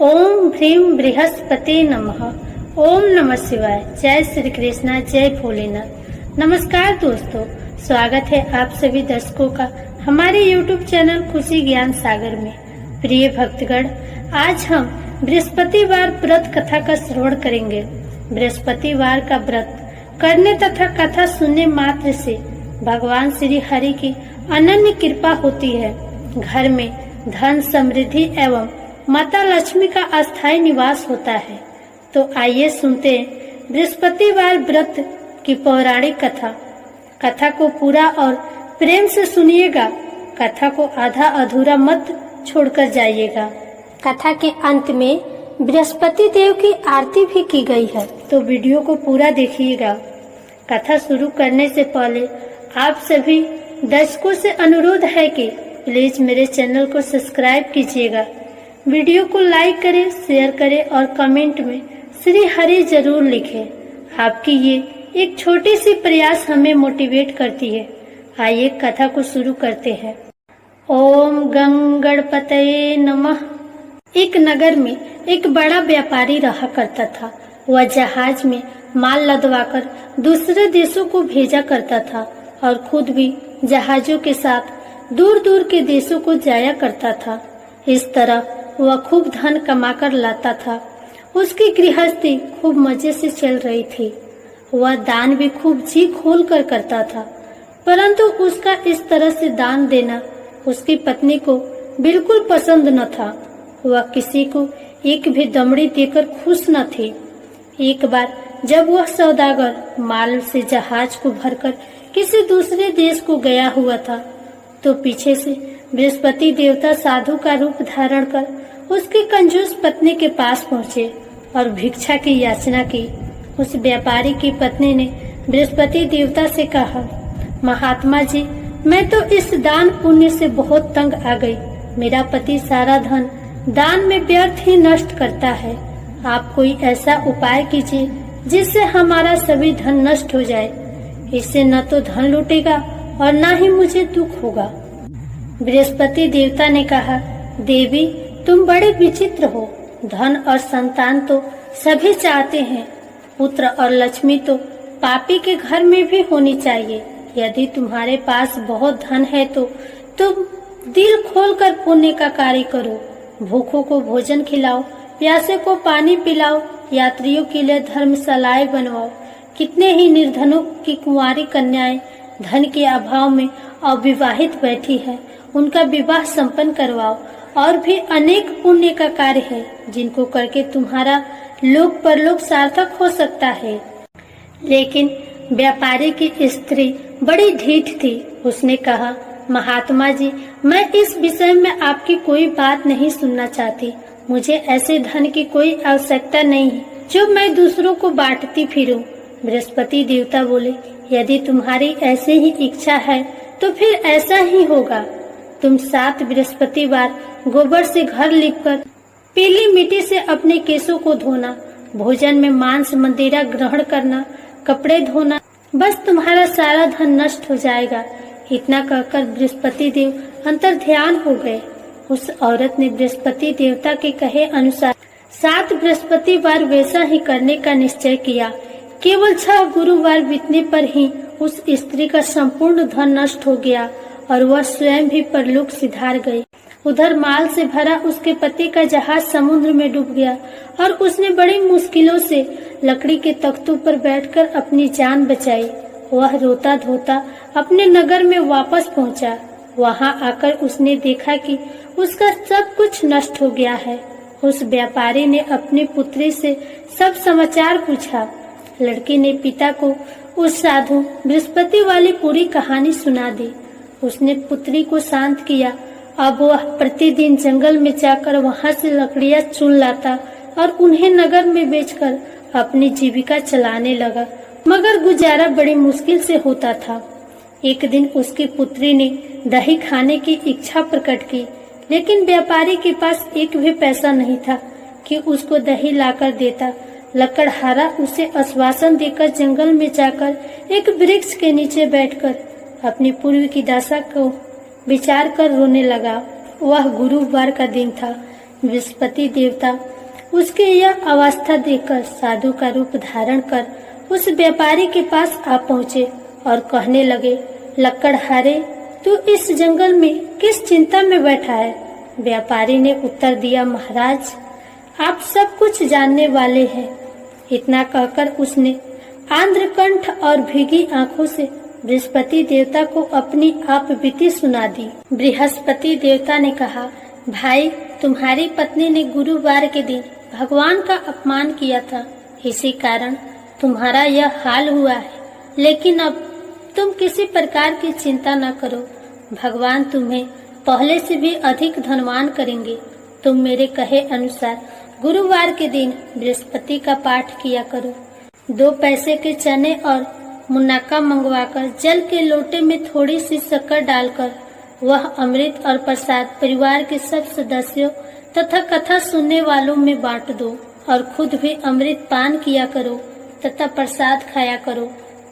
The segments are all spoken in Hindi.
ओम ह्रीम बृहस्पति नमः। ओम नमः शिवाय। जय श्री कृष्णा, जय भोलेनाथ। नमस्कार दोस्तों, स्वागत है आप सभी दर्शकों का हमारे YouTube चैनल खुशी ज्ञान सागर में। प्रिय भक्तगण, आज हम बृहस्पतिवार व्रत कथा का श्रवण करेंगे। बृहस्पतिवार का व्रत करने तथा कथा सुनने मात्र से भगवान श्री हरि की अनन्य कृपा होती है। घर में धन समृद्धि एवं माता लक्ष्मी का अस्थायी निवास होता है। तो आइए सुनते हैं बृहस्पतिवार व्रत की पौराणिक कथा। कथा को पूरा और प्रेम से सुनिएगा। कथा को आधा अधूरा मत छोड़कर जाइएगा। कथा के अंत में बृहस्पति देव की आरती भी की गई है, तो वीडियो को पूरा देखिएगा। कथा शुरू करने से पहले आप सभी दर्शकों से अनुरोध है कि प्लीज मेरे चैनल को सब्सक्राइब कीजिएगा, वीडियो को लाइक करें, शेयर करें और कमेंट में श्री हरि जरूर लिखें। आपकी ये एक छोटी सी प्रयास हमें मोटिवेट करती है। आइए कथा को शुरू करते हैं। ओम गंगणपतये नमः। एक नगर में एक बड़ा व्यापारी रहा करता था। वह जहाज में माल लदवाकर दूसरे देशों को भेजा करता था और खुद भी जहाजों के साथ दूर दूर के देशों को जाया करता था। इस तरह वह खूब धन कमाकर लाता था। उसकी गृहस्थी खूब मजे से चल रही थी। वह दान भी खूब जी खोल कर करता था, परंतु उसका इस तरह से दान देना उसकी पत्नी को बिल्कुल पसंद न था। वह किसी को एक भी दमड़ी देकर खुश न थी। एक बार जब वह सौदागर माल से जहाज को भरकर किसी दूसरे देश को गया हुआ था, तो पीछे से बृहस्पति देवता साधु का रूप धारण कर उसकी कंजूस पत्नी के पास पहुँचे और भिक्षा की याचना की। उस व्यापारी की पत्नी ने बृहस्पति देवता से कहा, महात्मा जी, मैं तो इस दान पुण्य से बहुत तंग आ गई। मेरा पति सारा धन दान में व्यर्थ ही नष्ट करता है। आप कोई ऐसा उपाय कीजिए जिससे हमारा सभी धन नष्ट हो जाए। इससे न तो धन लूटेगा और न ही मुझे दुख होगा। बृहस्पति देवता ने कहा, देवी, तुम बड़े विचित्र हो। धन और संतान तो सभी चाहते हैं। पुत्र और लक्ष्मी तो पापी के घर में भी होनी चाहिए। यदि तुम्हारे पास बहुत धन है तो तुम दिल खोलकर पुण्य का कार्य करो। भूखों को भोजन खिलाओ, प्यासे को पानी पिलाओ, यात्रियों के लिए धर्मशालाएं बनवाओ। कितने ही निर्धनों की कुंवारी कन्याएं धन के अभाव में अविवाहित बैठी है, उनका विवाह संपन्न करवाओ। और भी अनेक पुण्य का कार्य है जिनको करके तुम्हारा लोक परलोक सार्थक हो सकता है। लेकिन व्यापारी की स्त्री बड़ी ढीठ थी। उसने कहा, महात्मा जी, मैं इस विषय में आपकी कोई बात नहीं सुनना चाहती। मुझे ऐसे धन की कोई आवश्यकता नहीं है जो मैं दूसरों को बांटती फिरूं। बृहस्पति देवता बोले, यदि तुम्हारी ऐसे ही इच्छा है तो फिर ऐसा ही होगा। तुम 7 बृहस्पतिवार गोबर से घर लीपकर पीली मिट्टी से अपने केशों को धोना, भोजन में मांस मदिरा ग्रहण करना, कपड़े धोना, बस तुम्हारा सारा धन नष्ट हो जाएगा। इतना कहकर बृहस्पति देव अंतर ध्यान हो गए। उस औरत ने बृहस्पति देवता के कहे अनुसार 7 बृहस्पतिवार वैसा ही करने का निश्चय किया। केवल 6 गुरुवार बीतने पर ही उस स्त्री का संपूर्ण धन नष्ट हो गया और वह स्वयं भी परलोक सिधार गई। उधर माल से भरा उसके पति का जहाज समुद्र में डूब गया और उसने बड़ी मुश्किलों से लकड़ी के तख्तों पर बैठकर अपनी जान बचाई। वह रोता धोता अपने नगर में वापस पहुंचा। वहां आकर उसने देखा कि उसका सब कुछ नष्ट हो गया है। उस व्यापारी ने अपनी पुत्री से सब समाचार पूछा। लड़की ने पिता को उस साधु बृहस्पति वाली पूरी कहानी सुना दी। उसने पुत्री को शांत किया। अब वह प्रतिदिन जंगल में जाकर वहां से लकड़ियां चुन लाता और उन्हें नगर में बेचकर अपनी जीविका चलाने लगा, मगर गुजारा बड़ी मुश्किल से होता था। एक दिन उसकी पुत्री ने दही खाने की इच्छा प्रकट की, लेकिन व्यापारी के पास एक भी पैसा नहीं था कि उसको दही लाकर देता। लकड़हारा उसे आश्वासन देकर जंगल में जाकर एक वृक्ष के नीचे बैठकर अपनी पूर्व की दशा को विचार कर रोने लगा। वह गुरुवार का दिन था। बृहस्पति देवता उसके यह अवस्था देखकर साधु का रूप धारण कर उस व्यापारी के पास आ पहुँचे और कहने लगे, लकड़हारे, तू इस जंगल में किस चिंता में बैठा है? व्यापारी ने उत्तर दिया, महाराज, आप सब कुछ जानने वाले हैं। इतना कहकर उसने आंध्रकंठ और भीगी आंखों से बृहस्पति देवता को अपनी आप बीती सुना दी। बृहस्पति देवता ने कहा, भाई, तुम्हारी पत्नी ने गुरुवार के दिन भगवान का अपमान किया था, इसी कारण तुम्हारा यह हाल हुआ है। लेकिन अब तुम किसी प्रकार की चिंता न करो, भगवान तुम्हें पहले से भी अधिक धनवान करेंगे। तुम मेरे कहे अनुसार गुरुवार के दिन बृहस्पति का पाठ किया करो। 2 पैसे के चने और मुनक्का मंगवाकर जल के लोटे में थोड़ी सी शक्कर डालकर वह अमृत और प्रसाद परिवार के सब सदस्यों तथा कथा सुनने वालों में बांट दो और खुद भी अमृत पान किया करो तथा प्रसाद खाया करो,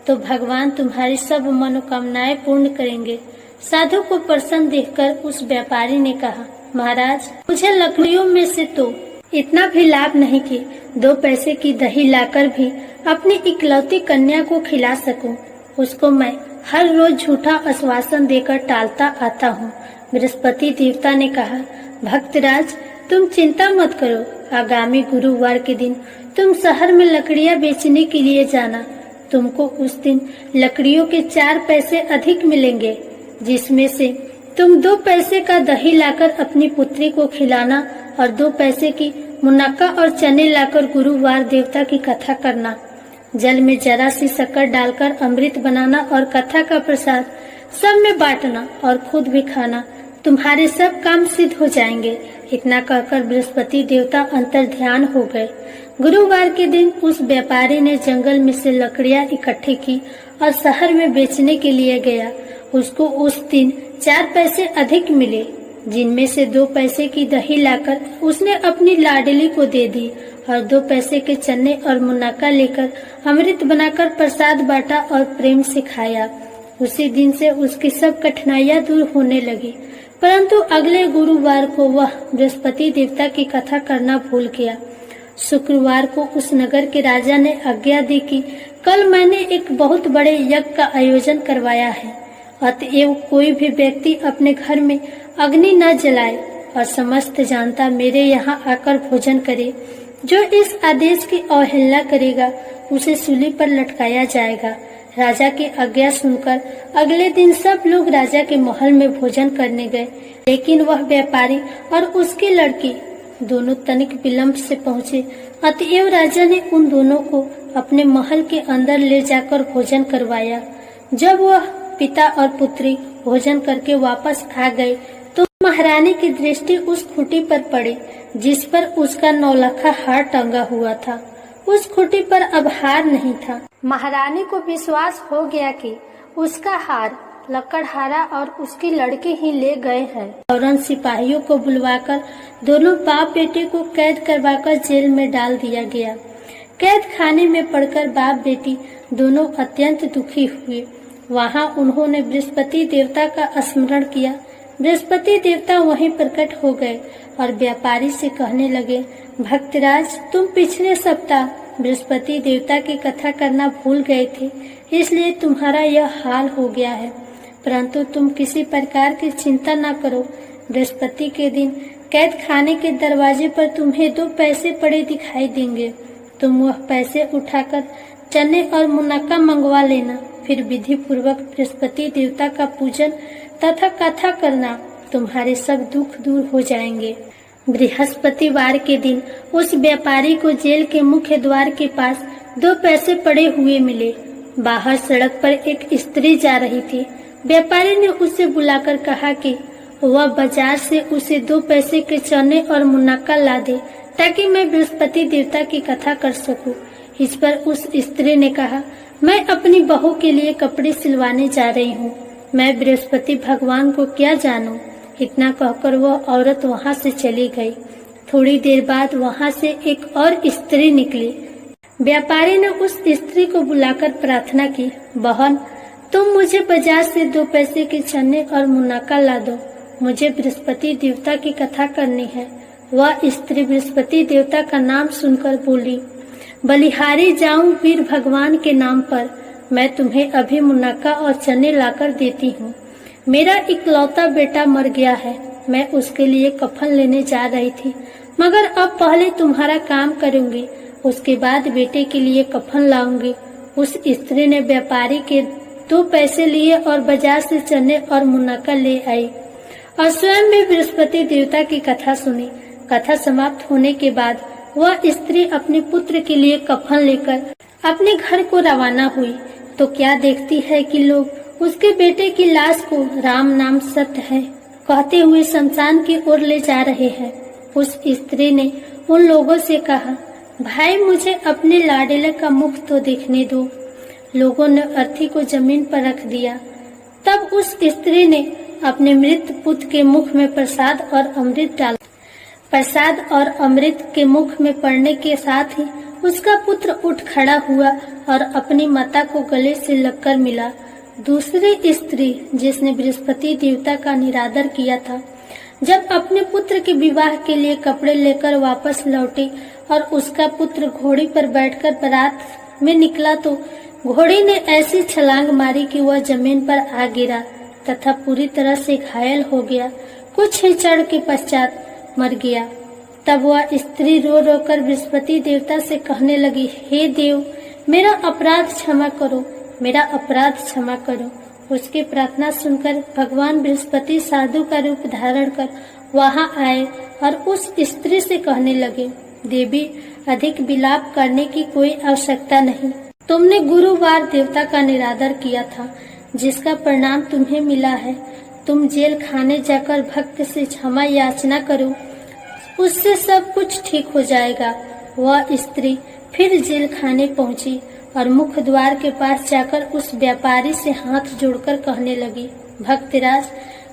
तो भगवान तुम्हारी सब मनोकामनाएं पूर्ण करेंगे। साधु को प्रसन्न देखकर उस व्यापारी ने कहा, महाराज, मुझे लकड़ियों में से तो इतना भी लाभ नहीं कि 2 पैसे की दही लाकर भी अपनी इकलौती कन्या को खिला सकूं। उसको मैं हर रोज झूठा आश्वासन देकर टालता आता हूँ। बृहस्पति देवता ने कहा, भक्तराज, तुम चिंता मत करो। आगामी गुरुवार के दिन तुम शहर में लकड़ियाँ बेचने के लिए जाना। तुमको उस दिन लकड़ियों के 4 पैसे अधिक मिलेंगे, जिसमें से तुम 2 पैसे का दही लाकर अपनी पुत्री को खिलाना और 2 पैसे की मुनक्का और चने लाकर गुरुवार देवता की कथा करना। जल में जरा सी शक्कर डालकर अमृत बनाना और कथा का प्रसाद सब में बांटना और खुद भी खाना। तुम्हारे सब काम सिद्ध हो जाएंगे। इतना कहकर बृहस्पति देवता अंतर ध्यान हो गए। गुरुवार के दिन उस व्यापारी ने जंगल में से लकड़ियां इकट्ठी की और शहर में बेचने के लिए गया। उसको उस दिन 4 पैसे अधिक मिले, जिनमें से 2 पैसे की दही लाकर उसने अपनी लाडली को दे दी और 2 पैसे के चने और मुनक्का लेकर अमृत बनाकर प्रसाद बांटा और प्रेम से खाया। उसी दिन से उसकी सब कठिनाइयां दूर होने लगी। परंतु अगले गुरुवार को वह बृहस्पति देवता की कथा करना भूल गया। शुक्रवार को उस नगर के राजा ने आज्ञा दी कि कल मैंने एक बहुत बड़े यज्ञ का आयोजन करवाया है, अतएव कोई भी व्यक्ति अपने घर में अग्नि न जलाए और समस्त जनता मेरे यहाँ आकर भोजन करे। जो इस आदेश की अवहेलना करेगा उसे सूली पर लटकाया जाएगा। राजा की आज्ञा सुनकर अगले दिन सब लोग राजा के महल में भोजन करने गए, लेकिन वह व्यापारी और उसकी लड़की दोनों तनिक विलंब से पहुँचे। अतएव राजा ने उन दोनों को अपने महल के अंदर ले जाकर भोजन करवाया। जब वह पिता और पुत्री भोजन करके वापस आ गए तो महारानी की दृष्टि उस खूंटी पर पड़ी जिस पर उसका 9 लाखा हार टंगा हुआ था। उस खूंटी पर अब हार नहीं था। महारानी को विश्वास हो गया कि उसका हार लकड़हारा और उसकी लड़की ही ले गए हैं। फौरन सिपाहियों को बुलवाकर दोनों बाप बेटे को कैद करवाकर जेल में डाल दिया गया। कैद खाने में पड़कर बाप बेटी दोनों अत्यंत दुखी हुए। वहां उन्होंने बृहस्पति देवता का स्मरण किया। बृहस्पति देवता वहीं प्रकट हो गए और व्यापारी से कहने लगे, भक्तराज, तुम पिछले सप्ताह बृहस्पति देवता की कथा करना भूल गए थे, इसलिए तुम्हारा यह हाल हो गया है। परंतु तुम किसी प्रकार की चिंता न करो। बृहस्पति के दिन कैद खाने के दरवाजे पर तुम्हें 2 पैसे पड़े दिखाई देंगे। तुम वह पैसे उठाकर चने और मुनक्का मंगवा लेना। फिर विधि पूर्वक बृहस्पति देवता का पूजन तथा कथा करना। तुम्हारे सब दुख दूर हो जाएंगे। बृहस्पतिवार के दिन उस व्यापारी को जेल के मुख्य द्वार के पास 2 पैसे पड़े हुए मिले। बाहर सड़क पर एक स्त्री जा रही थी। व्यापारी ने उसे बुलाकर कहा कि वह बाजार से उसे 2 पैसे के चने और मुनक्का ला दे ताकि मैं बृहस्पति देवता की कथा कर सकूं। इस पर उस स्त्री ने कहा, मैं अपनी बहू के लिए कपड़े सिलवाने जा रही हूँ, मैं बृहस्पति भगवान को क्या जानूं। इतना कहकर वह औरत वहाँ से चली गई। थोड़ी देर बाद वहाँ से एक और स्त्री निकली। व्यापारी ने उस स्त्री को बुलाकर प्रार्थना की, बहन, तुम मुझे बाजार से 2 पैसे के चने और मुनक्का ला दो। मुझे बृहस्पति देवता की कथा करनी है। वह स्त्री बृहस्पति देवता का नाम सुनकर बोली, बलिहारी जाऊं वीर भगवान के नाम पर, मैं तुम्हें अभी मुनक्का और चने लाकर देती हूँ। मेरा इकलौता बेटा मर गया है, मैं उसके लिए कफन लेने जा रही थी, मगर अब पहले तुम्हारा काम करूंगी, उसके बाद बेटे के लिए कफन लाऊंगी। उस स्त्री ने व्यापारी के 2 पैसे लिए और बाजार से चने और मुनक्का ले आई और स्वयं भी बृहस्पति देवता की कथा सुनी। कथा समाप्त होने के बाद वह स्त्री अपने पुत्र के लिए कफन लेकर अपने घर को रवाना हुई, तो क्या देखती है कि लोग उसके बेटे की लाश को राम नाम सत्य है कहते हुए शमशान की ओर ले जा रहे हैं। उस स्त्री ने उन लोगों से कहा, भाई मुझे अपने लाडले का मुख तो देखने दो। लोगों ने अर्थी को जमीन पर रख दिया। तब उस स्त्री ने अपने मृत पुत्र के मुख में प्रसाद और अमृत डाला। प्रसाद और अमृत के मुख में पड़ने के साथ ही उसका पुत्र उठ खड़ा हुआ और अपनी माता को गले से लगकर मिला। दूसरी स्त्री जिसने बृहस्पति देवता का निरादर किया था, जब अपने पुत्र के विवाह के लिए कपड़े लेकर वापस लौटी और उसका पुत्र घोड़ी पर बैठकर बारात में निकला, तो घोड़ी ने ऐसी छलांग मारी कि वह जमीन पर आ गिरा तथा पूरी तरह से घायल हो गया। कुछ ही क्षण के पश्चात मर गया। तब वह स्त्री रो रो कर बृहस्पति देवता से कहने लगी, हे देव, मेरा अपराध क्षमा करो, मेरा अपराध क्षमा करो। उसकी प्रार्थना सुनकर भगवान बृहस्पति साधु का रूप धारण कर वहां आए और उस स्त्री से कहने लगे, देवी, अधिक विलाप करने की कोई आवश्यकता नहीं। तुमने गुरुवार देवता का निरादर किया था, जिसका परिणाम तुम्हें मिला है। तुम जेल खाने जाकर भक्त से क्षमा याचना करो, उससे सब कुछ ठीक हो जाएगा। वह स्त्री फिर जेल खाने पहुंची और मुख्य द्वार के पास जाकर उस व्यापारी से हाथ जोड़कर कहने लगी, भक्तराज,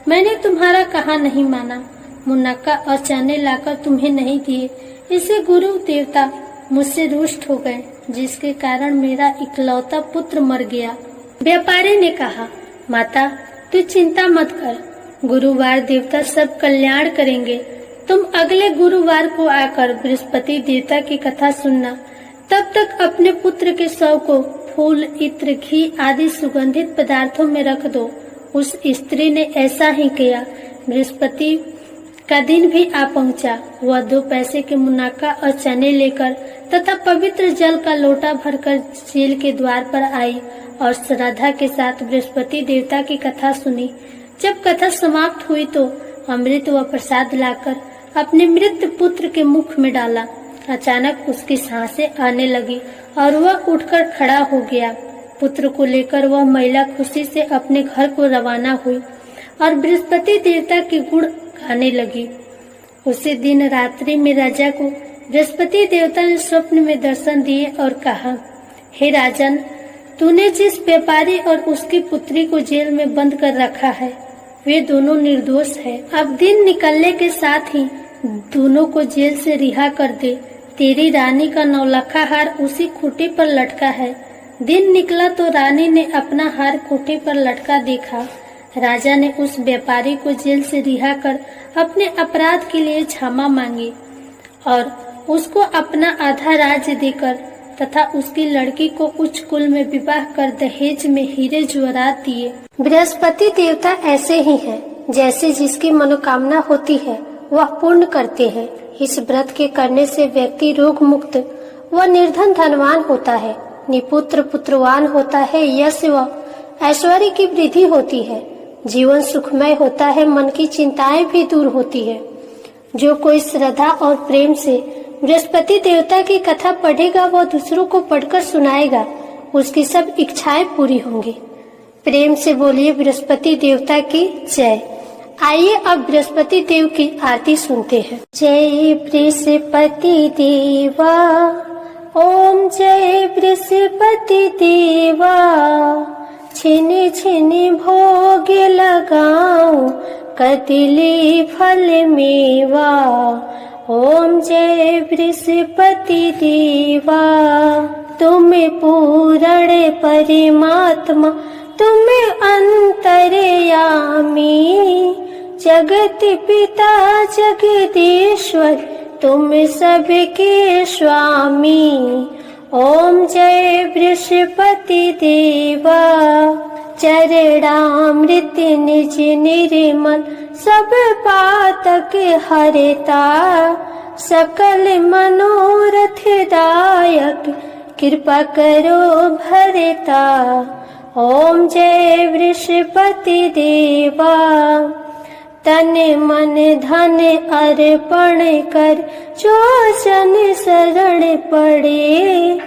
मैंने तुम्हारा कहा नहीं माना, मुनक्का और चने लाकर तुम्हें नहीं दिए, इसे गुरु देवता मुझसे रुष्ट हो गए, जिसके कारण मेरा इकलौता पुत्र मर गया। व्यापारी ने कहा, माता, तू चिंता मत कर, गुरुवार देवता सब कल्याण करेंगे। तुम अगले गुरुवार को आकर बृहस्पति देवता की कथा सुनना। तब तक अपने पुत्र के शव को फूल, इत्र, घी आदि सुगंधित पदार्थों में रख दो। उस स्त्री ने ऐसा ही किया। बृहस्पति का दिन भी आ पहुंचा। वह 2 पैसे के मुनक्का और चने लेकर तथा पवित्र जल का लोटा भरकर जेल के द्वार पर आई और श्रद्धा के साथ बृहस्पति देवता की कथा सुनी। जब कथा समाप्त हुई तो अमृत व प्रसाद लाकर अपने मृत पुत्र के मुख में डाला। अचानक उसकी सांसें आने लगी और वह उठकर खड़ा हो गया। पुत्र को लेकर वह महिला खुशी से अपने घर को रवाना हुई और बृहस्पति देवता के गुण गाने लगी। उसी दिन रात्रि में राजा को बृहस्पति देवता ने स्वप्न में दर्शन दिए और कहा, हे राजन, तूने जिस व्यापारी और उसकी पुत्री को जेल में बंद कर रखा है, वे दोनों निर्दोष है। अब दिन निकलने के साथ ही दोनों को जेल से रिहा कर दे। तेरी रानी का 9 लखा हार उसी खूंटी पर लटका है। दिन निकला तो रानी ने अपना हार खूंटी पर लटका देखा। राजा ने उस व्यापारी को जेल से रिहा कर अपने अपराध के लिए क्षमा मांगी और उसको अपना आधा राज्य देकर तथा उसकी लड़की को उच्च कुल में विवाह कर दहेज में हीरे जवाहरात दिए। बृहस्पति देवता ऐसे ही हैं, जैसे जिसकी मनोकामना होती है वह पूर्ण करते हैं। इस व्रत के करने से व्यक्ति रोग मुक्त व निर्धन धनवान होता है, निपुत्र पुत्रवान होता है, यश व ऐश्वर्य की वृद्धि होती है, जीवन सुखमय होता है, मन की चिंताएं भी दूर होती है। जो कोई श्रद्धा और प्रेम से बृहस्पति देवता की कथा पढ़ेगा वह दूसरों को पढ़कर सुनाएगा, उसकी सब इच्छाएं पूरी होंगी। प्रेम से बोलिए बृहस्पति देवता की जय। आइए अब बृहस्पति देव की आरती सुनते हैं। जय बृहस्पति देवा, ओम जय बृहस्पति देवा, छिन छिन भोग लगाऊं कदली फल मेवा। ओम जय बृहस्पति देवा, तुम पूर्ण परमात्मा, तुम अंतर्यामी, जगत पिता जगदीश्वर तुम सबके स्वामी। ओम जय बृहस्पति देवा। चरणामृत निज निर्मल सब पातक हरता। सकल मनोरथ दायक कृपा करो भरता। ओम जय बृहस्पति देवा। तन मन धन अर्पण कर जो जन शरण पड़े।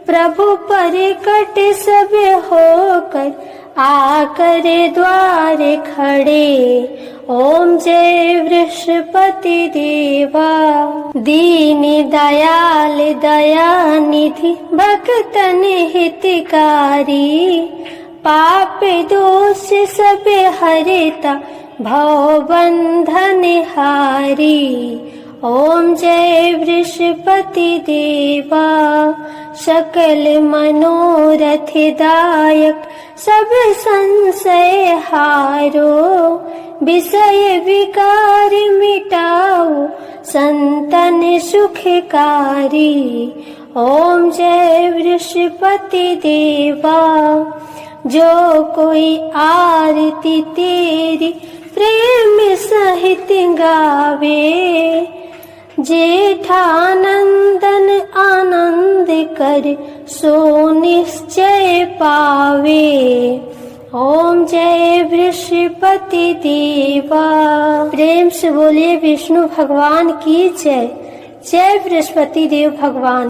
प्रभु परिकट सब होकर आकर द्वार खड़े। ओम जय बृहस्पति देवा। दीन दयाल दया निधि भक्तन हितकारी। पाप दोष सब हरता भव बंधन हारी। ओम जय बृहस्पति देवा। सकल मनोरथ दायक सब संशय हारो। विषय विकार मिटाओ संतन सुखकारी। ओम जय बृहस्पति देवा। जो कोई आरती तेरी प्रेम सहित गावे। जेठानंदन आनंद कर सो निश्चय पावे। ओम जय बृहस्पति देवा। प्रेम से बोलिए विष्णु भगवान की जय। जय बृहस्पति देव भगवान।